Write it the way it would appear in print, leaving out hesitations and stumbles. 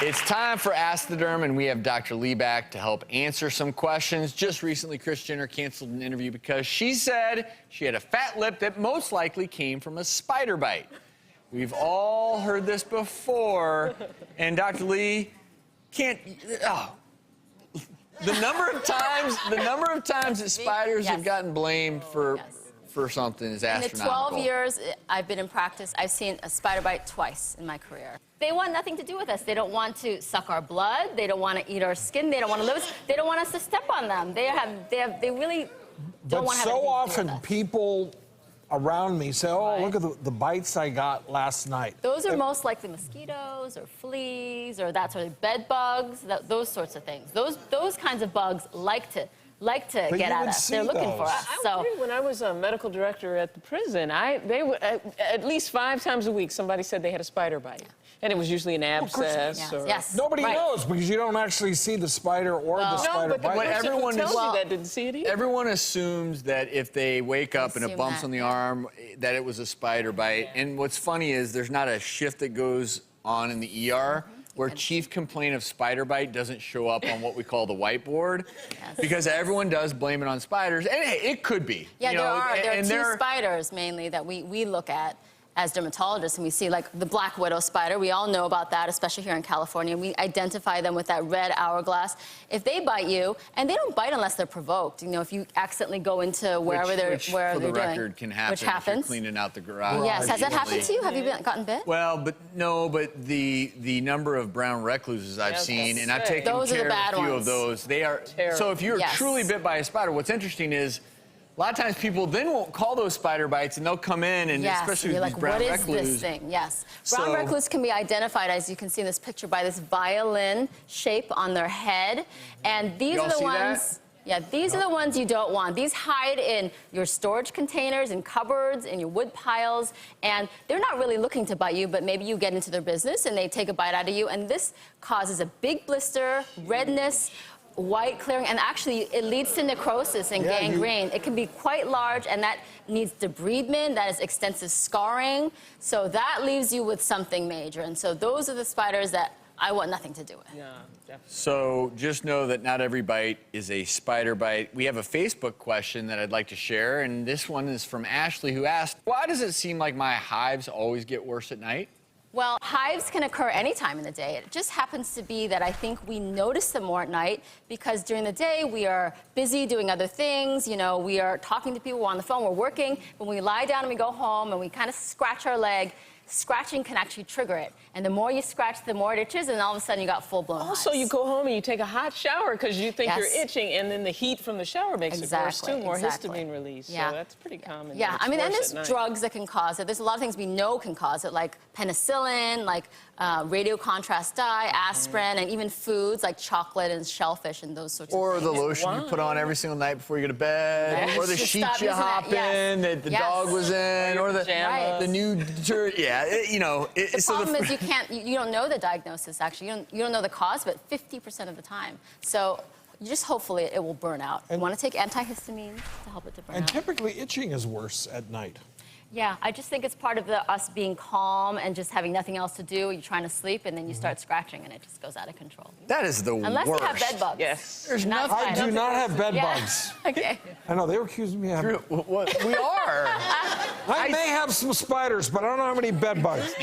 It's time for Ask the Derm, and we have Dr. Lee back to help answer some questions. Just recently, Kris Jenner canceled an interview because she said she had a fat lip that most likely came from a spider bite. We've all heard this before, and Dr. Lee can't... Oh. The number of times that spiders have gotten blamed for something is astronomical. In the 12 years I've been in practice, I've seen a spider bite twice in my career. They want nothing to do with us. They don't want to suck our blood. They don't want to eat our skin. They don't want to live with us. They don't want us to step on them. They really don't want to have anything to do with us. But so often people around me say, oh, look at the bites I got last night. Those are most likely mosquitoes or fleas or that sort of bed bugs, those sorts of things. Those kinds of bugs like to get at us. They're looking for us. So when I was a medical director at the prison, they would at least 5 times a week somebody said they had a spider bite. And it was usually an abscess. Nobody knows because you don't actually see the spider or the spider bite. But everyone that didn't see it either. Everyone assumes that if they wake up and it bumps on the arm, that it was a spider bite. And what's funny is there's not a shift that goes on in the ER where chief complaint of spider bite doesn't show up on what we call the whiteboard, because everyone does blame it on spiders, and hey, it could be. Yeah, there are two spiders mainly that we look at as dermatologists, and we see like the black widow spider. We all know about that, especially here in California. We identify them with that red hourglass. If they bite you, and they don't bite unless they're provoked. You know, if you accidentally go into wherever they're doing, can happen which happens. If you're cleaning out the garage. Yes, has that happened to you? Have you gotten bit? Well, but the number of brown recluses I've seen, and I've taken care of a few of those. They are terrible. So if you're truly bit by a spider, what's interesting is a lot of times people then won't call those spider bites, and they'll come in, and especially with these brown recluse. What is this thing? Yes. Brown recluse can be identified, as you can see in this picture, by this violin shape on their head. And these are the ones... Yeah, these are the ones you don't want. These hide in your storage containers, in cupboards, in your wood piles, and they're not really looking to bite you, but maybe you get into their business and they take a bite out of you, and this causes a big blister, redness, white clearing, and actually it leads to necrosis and gangrene. It can be quite large, and that needs debridement, that is extensive scarring, so that leaves you with something major. And so those are the spiders that I want nothing to do with. Yeah, definitely. So just know that not every bite is a spider bite. We have a Facebook question that I'd like to share, and this one is from Ashley, who asked, why does it seem like my hives always get worse at night? Well, hives can occur any time in the day. It just happens to be that I think we notice them more at night because during the day we are busy doing other things. You know, we are talking to people on the phone, we're working. When we lie down and we go home and we kind of scratch our leg, scratching can actually trigger it. And the more you scratch, the more it itches, and all of a sudden you got full-blown hives. Also, you go home and you take a hot shower because you think you're itching, and then the heat from the shower makes it worse, too. More histamine release. So that's pretty common. Yeah, I mean, and there's drugs that can cause it. There's a lot of things we know can cause it, like penicillin, like radio contrast dye, aspirin, and even foods like chocolate and shellfish and those sorts of things. Or the lotion you put on every single night before you go to bed, or the sheet you hop in that the dog was in, or the new detergent. You know. The problem is you don't know the diagnosis, actually. You don't know the cause, but 50% of the time. So just hopefully it will burn out. You want to take antihistamines to help it to burn out. And typically itching is worse at night. Yeah, I just think it's part of us being calm and just having nothing else to do. You're trying to sleep, and then you start scratching, and it just goes out of control. That is the worst. Unless you have bed bugs. Yes. There's nothing. I do not have bed bugs. Okay. I know, they were accusing me of having... We are. I may have some spiders, but I don't know how many bed bugs.